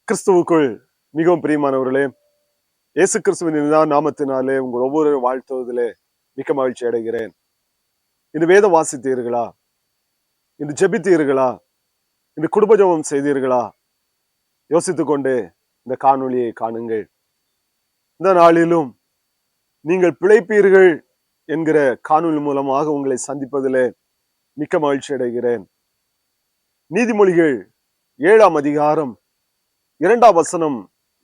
கிறிஸ்துவுக்குள் மிகவும் பிரியமானவர்களே, இயேசு கிறிஸ்துவின் நாமத்தினாலே உங்கள் ஒவ்வொரு வாழ்த்துவதிலே மிக்க மகிழ்ச்சி அடைகிறேன். இந்த வேதம் வாசித்தீர்களா? இந்த ஜெபித்தீர்களா? இந்த குடும்ப ஜெபம் செய்தீர்களா? யோசித்துக் கொண்டு இந்த காணொளியை காணுங்கள். இந்த நாளிலும் நீங்கள் பிழைப்பீர்கள் என்கிற காணொளி மூலமாக உங்களை சந்திப்பதிலே மிக்க மகிழ்ச்சி அடைகிறேன். நீதிமொழிகள் 7ஆம் அதிகாரம் 2ஆம் வசனம்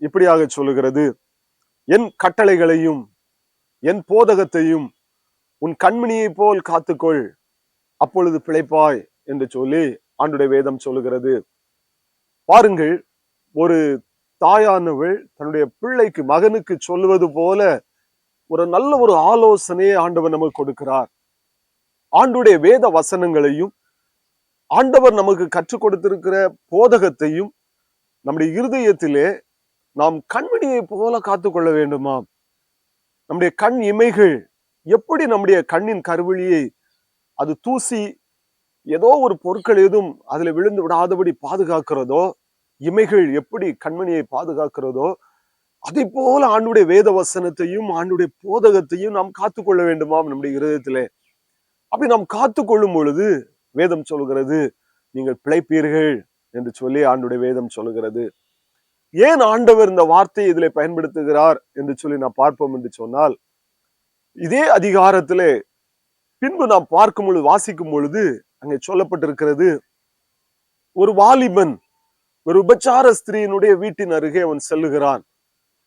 இப்படியாக சொல்லுகிறது: என் கட்டளைகளையும் என் போதகத்தையும் உன் கண்மணியை போல் காத்துக்கொள், அப்பொழுது பிழைப்பாய் என்று சொல்லி ஆண்டுடைய வேதம் சொல்லுகிறது. பாருங்கள், ஒரு தாயானவள் தன்னுடைய பிள்ளைக்கு, மகனுக்கு சொல்லுவது போல ஒரு நல்ல ஒரு ஆலோசனையை ஆண்டவர் நமக்கு கொடுக்கிறார். ஆண்டுடைய வேத வசனங்களையும் ஆண்டவர் நமக்கு கற்றுக் கொடுத்திருக்கிற போதகத்தையும் நம்முடைய இருதயத்திலே நாம் கண்மணியை போல காத்துக்கொள்ள வேண்டுமாம். நம்முடைய கண் இமைகள் எப்படி நம்முடைய கண்ணின் கருவிழியை அது தூசி ஏதோ ஒரு பொருட்கள் எதுவும் அதுல விழுந்து விடாதபடி பாதுகாக்கிறதோ, இமைகள் எப்படி கண்மணியை பாதுகாக்கிறதோ, அதை போல ஆண்டுடைய வேத வசனத்தையும் ஆண்டுடைய போதகத்தையும் நாம் காத்துக்கொள்ள வேண்டுமாம் நம்முடைய இருதயத்திலே. அப்படி நாம் காத்துக்கொள்ளும் பொழுது வேதம் சொல்கிறது, நீங்கள் பிழைப்பீர்கள் என்று சொல்லி ஆண்டுடைய வேதம் சொல்லுகிறது. ஏன் ஆண்டவர் இந்த வார்த்தையை இதிலே பயன்படுத்துகிறார் என்று சொல்லி நாம் பார்ப்போம் என்று சொன்னால், இதே அதிகாரத்திலே பின்பு நாம் பார்க்கும் பொழுது, வாசிக்கும் பொழுது அங்கே சொல்லப்பட்டிருக்கிறது, ஒரு வாலிபன் ஒரு விபச்சார ஸ்திரீயினுடைய வீட்டின் அருகே அவன் செல்லுகிறான்.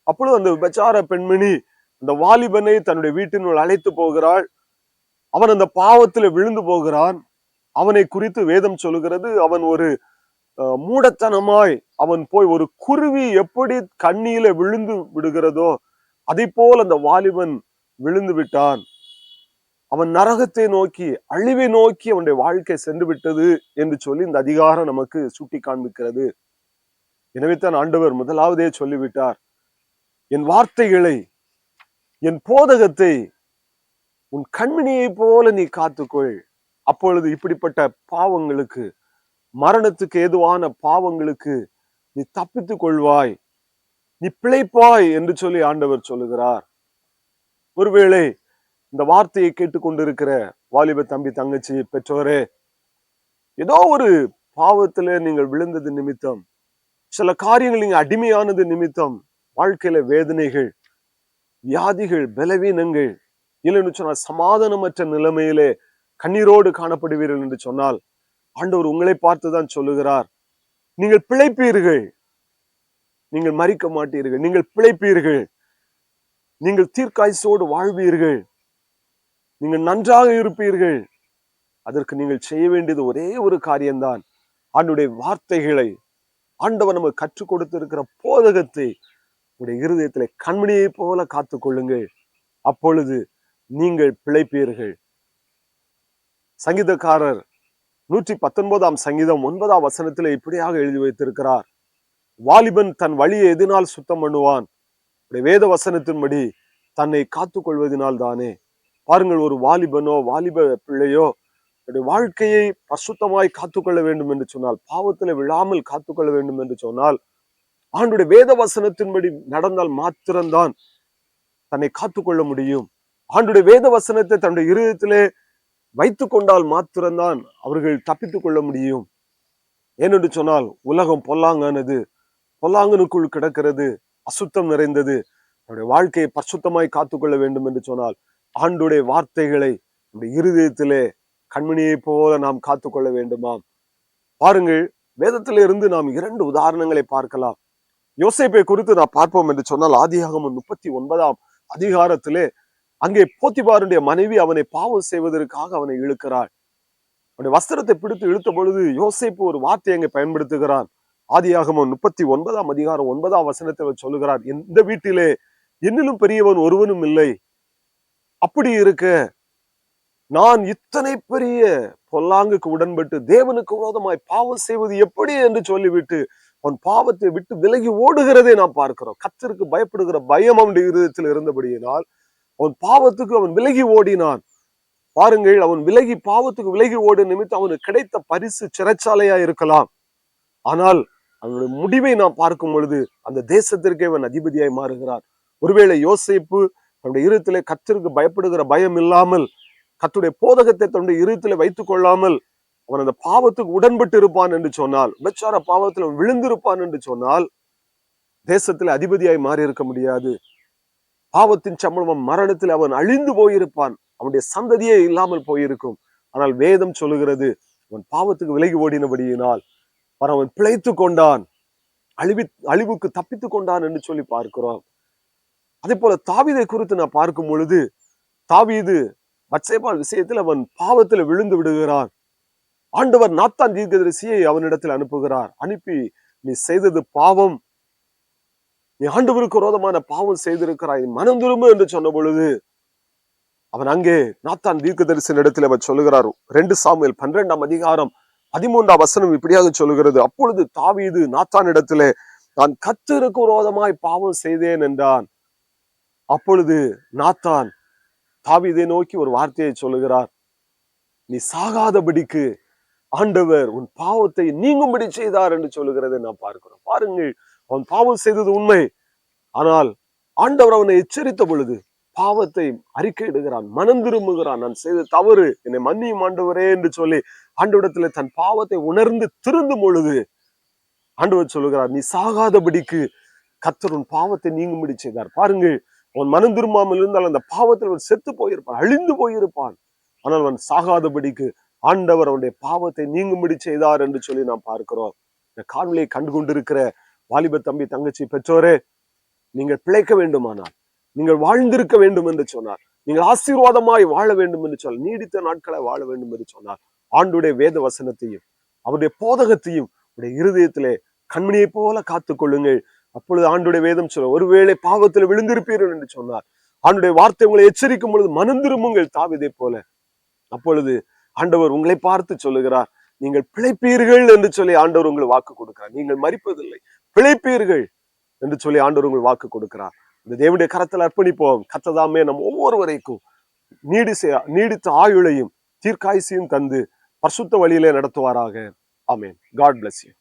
அப்பொழுது அந்த விபச்சார பெண்மணி அந்த வாலிபனை தன்னுடைய வீட்டினுள் அழைத்து போகிறாள். அவன் அந்த பாவத்தில் விழுந்து போகிறான். அவனை குறித்து வேதம் சொல்லுகிறது, அவன் ஒரு மூடத்தனமாய் அவன் போய் ஒரு குருவி எப்படி கண்ணியில விழுந்து விடுகிறதோ அதை போல் அந்த வாலிபன் விழுந்து விட்டான். அவன் நரகத்தை நோக்கி, அழிவை நோக்கி அவனுடைய வாழ்க்கை சென்று விட்டது என்று சொல்லி இந்த அதிகாரம் நமக்கு சுட்டி காண்பிக்கிறது. எனவே தான் ஆண்டவர் முதலாவதே சொல்லிவிட்டார், என் வார்த்தைகளை, என் போதகத்தை உன் கண்மணியை போல நீ காத்துக்கொள், அப்பொழுது இப்படிப்பட்ட பாவங்களுக்கு, மரணத்துக்கு ஏதுவான பாவங்களுக்கு நீ தப்பித்துக் கொள்வாய், நீ பிழைப்பாய் என்று சொல்லி ஆண்டவர் சொல்லுகிறார். ஒருவேளை இந்த வார்த்தையை கேட்டுக்கொண்டிருக்கிற வாலிப தம்பி, தங்கச்சி, பெற்றோரே, ஏதோ ஒரு பாவத்துல நீங்கள் விழுந்தது நிமித்தம், சில காரியங்கள் நீங்க அடிமையானது நிமித்தம் வாழ்க்கையில வேதனைகள், வியாதிகள், பலவீனங்கள், இல்லைன்னு சொன்னால் சமாதானமற்ற நிலைமையிலே கண்ணீரோடு காணப்படுவீர்கள் என்று சொன்னால், ஆண்டவர் உங்களை பார்த்துதான் சொல்லுகிறார், நீங்கள் பிழைப்பீர்கள், நீங்கள் மரிக்க மாட்டீர்கள், நீங்கள் பிழைப்பீர்கள், நீங்கள் தீர்க்காயுசோடு வாழ்வீர்கள், நீங்கள் நன்றாக இருப்பீர்கள். அதற்கு நீங்கள் செய்ய வேண்டியது ஒரே ஒரு காரியம்தான், ஆண்டுடைய வார்த்தைகளை, ஆண்டவர் நமக்கு கற்றுக் கொடுத்திருக்கிற போதகத்தை உடைய இருதயத்திலே கண்மணியை போல காத்துக் கொள்ளுங்கள், அப்பொழுது நீங்கள் பிழைப்பீர்கள். சங்கீதக்காரர் 119ஆம் சங்கீதம் 9ஆம் வசனத்திலே இப்படியாக எழுதி வைத்திருக்கிறார், வாலிபன் தன் வழியை எதனால் சுத்தம் பண்ணுவான்? வேத வசனத்தின்படி தன்னை காத்துக் கொள்வதனால் தானே. பாருங்கள், ஒரு வாலிபனோ வாலிப பிள்ளையோ வாழ்க்கையை பரிசுத்தமாய் காத்துக்கொள்ள வேண்டும் என்று சொன்னால், பாவத்துல விழாமல் காத்துக்கொள்ள வேண்டும் என்று சொன்னால், ஆண்டுடைய வேத வசனத்தின்படி நடந்தால் மாத்திரம்தான் தன்னை காத்துக்கொள்ள முடியும். ஆண்டுடைய வேத வசனத்தை தன்னுடைய இருதயத்திலே வைத்துக் கொண்டால் மாத்திரம்தான் அவர்கள் தப்பித்துக் கொள்ள முடியும். ஏனென்று சொன்னால், உலகம் பொல்லாங்கானது, பொல்லாங்கனுக்குள் கிடக்கிறது, அசுத்தம் நிறைந்தது. நம்முடைய வாழ்க்கையை பரிசுத்தமாய் காத்துக்கொள்ள வேண்டும் என்று சொன்னால், ஆண்டுடைய வார்த்தைகளை நம்முடைய இருதயத்திலே கண்மணியை போல நாம் காத்துக்கொள்ள வேண்டுமாம். பாருங்கள், வேதத்திலிருந்து நாம் 2 உதாரணங்களை பார்க்கலாம். யோசேப்பை குறித்து நான் பார்ப்போம் என்று சொன்னால், ஆதியாகமம் 39ஆம் அதிகாரத்திலே அங்கே போத்திபாருடைய மனைவி அவனை பாவம் செய்வதற்காக அவனை இழுக்கிறாள். அவனுடைய வஸ்திரத்தை பிடித்து இழுத்த பொழுது யோசேப்பு ஒரு வார்த்தையை அங்கே பயன்படுத்துகிறான். ஆதியாகமம் 39ஆம் அதிகாரம் 9ஆம் வசனத்தை சொல்லுகிறார், இந்த வீட்டிலே என்னிலும் பெரியவன் ஒருவனும் இல்லை, அப்படி இருக்க நான் இத்தனை பெரிய பொல்லாங்குக்கு உடன்பட்டு தேவனுக்கு விரோதமாய் பாவம் செய்வது எப்படி என்று சொல்லிவிட்டு அவன் பாவத்தை விட்டு விலகி ஓடுகிறதை நாம் பார்க்கிறோம். கர்த்தருக்கு பயப்படுகிற பயம் அவனுடைய இருதயத்தில் இருந்தபடியினால் அவன் பாவத்துக்கு அவன் விலகி ஓடினான். பாருங்கள், அவன் பாவத்துக்கு விலகி ஓடு நிமித்தம் அவனுக்கு கிடைத்த பரிசு சிறைச்சாலையா இருக்கலாம். ஆனால் அவனுடைய முடிவை நாம் பார்க்கும் பொழுது அந்த தேசத்திற்கே அவன் அதிபதியாய் மாறுகிறார். ஒருவேளை யோசேப்பு தன்னுடைய இருதயத்திலே கர்த்தருக்கு பயப்படுகிற பயம் இல்லாமல், கர்த்தருடைய போதகத்தை தன்னுடைய இருதயத்திலே வைத்துக் கொள்ளாமல் அவன் அந்த பாவத்துக்கு உடன்பட்டு இருப்பான் என்று சொன்னால், விபச்சார பாவத்தில் அவன் விழுந்திருப்பான் என்று சொன்னால், தேசத்தில் அதிபதியாய் மாறி இருக்க முடியாது. பாவத்தின் சம்பளம் மரணத்தில் அவன் அழிந்து போயிருப்பான். அவனுடைய சந்ததியே இல்லாமல் போயிருக்கும். ஆனால் வேதம் சொல்லுகிறது, அவன் பாவத்துக்கு விலகி ஓடினபடியினால் அவன் பிழைத்து கொண்டான், அழிவுக்கு தப்பித்துக் கொண்டான் என்று சொல்லி பார்க்கிறோம். அதே போல தாவீதை குறித்து நான் பார்க்கும் பொழுது, தாவீது பத்சேபாள் விஷயத்தில் அவன் பாவத்தில் விழுந்து விடுகிறான். ஆண்டவர் நாத்தான் தீர்க்கதரிசியை அவனிடத்தில் அனுப்புகிறார். அனுப்பி, நீ செய்தது பாவம், நீ ஆண்டவருக்கு விரோதமான பாவம் செய்திருக்கிறாய், மனம் திரும்பு என்று சொன்ன பொழுது அவன் அங்கே நாத்தான் தீர்க்கதரிசியின் இடத்தில் அவர் சொல்லுகிறார். 2 சாமுவேல் 12ஆம் அதிகாரம் 13ஆம் வசனம் இப்படியாக சொல்லுகிறது, அப்பொழுது தாவீது நாத்தான் இடத்திலே, நான் கர்த்தருக்கு விரோதமாய் பாவம் செய்தேன் என்றான். அப்பொழுது நாத்தான் தாவீதை நோக்கி ஒரு வார்த்தையை சொல்லுகிறார், நீ சாகாதபடிக்கு ஆண்டவர் உன் பாவத்தை நீங்கும்படி செய்தார் என்று சொல்லுகிறதை நாம் பார்க்கிறோம். பாருங்கள், அவன் பாவம் செய்தது உண்மை. ஆனால் ஆண்டவர் அவனை எச்சரித்த பொழுது பாவத்தை அறிக்கையிடுகிறான், மனம் திரும்புகிறான். நான் செய்த தவறு, என்னை மன்னியும் ஆண்டவரே என்று சொல்லி ஆண்டவரிடத்துல தன் பாவத்தை உணர்ந்து திருந்தும் பொழுது ஆண்டவர் சொல்லுகிறார், நீ சாகாதபடிக்கு கர்த்தர் உன் பாவத்தை நீங்கும்படி செய்தார். பாருங்கள், அவன் மனம் திரும்பாமல் இருந்தால் அந்த பாவத்தில் அவன் செத்து போயிருப்பான், அழிந்து போயிருப்பான். ஆனால் அவன் சாகாதபடிக்கு ஆண்டவர் அவனுடைய பாவத்தை நீங்கும்படி செய்தார் என்று சொல்லி நாம் பார்க்கிறோம். இந்த காணொளியை கண்டு கொண்டிருக்கிற வாலிப தம்பி, தங்கச்சி, பெற்றோரே, நீங்கள் பிழைக்க வேண்டுமானால், நீங்கள் வாழ்ந்திருக்க வேண்டும் என்று சொன்னார், நீங்கள் ஆசீர்வாதமாய் வாழ வேண்டும் என்று சொன்னார், நீடித்த நாட்களை வாழ வேண்டும் என்று சொன்னார், ஆண்டுடைய வேத வசனத்தையும் அவருடைய போதகத்தையும் உடைய இருதயத்திலே கண்மணியை போல காத்துக் கொள்ளுங்கள். அப்பொழுது ஆண்டுடைய வேதம் சொல்ல, ஒருவேளை பாவத்தில் விழுந்திருப்பீர்கள் என்று சொன்னார், ஆண்டுடைய வார்த்தை உங்களை எச்சரிக்கும் பொழுது மனம் திரும்புங்கள் தாவீதை போல. அப்பொழுது ஆண்டவர் உங்களை பார்த்து சொல்லுகிறார், நீங்கள் பிழைப்பீர்கள் என்று சொல்லி ஆண்டவர் உங்களுக்கு வாக்கு கொடுக்கிறார். நீங்கள் மரிப்பதில்லை, பிழைப்பீர்கள் என்று சொல்லி ஆண்டவர் உங்களுக்கு வாக்கு கொடுக்கிறார். இந்த தேவனுடைய கரத்தில் அர்ப்பணிப்போம். கர்த்தர் நம் ஒவ்வொருவரைக்கும் நீடித்த ஆயுளையும் தீர்க்காயுசையும் தந்து பரிசுத்த வழியிலே நடத்துவாராக. ஆமென். God bless you.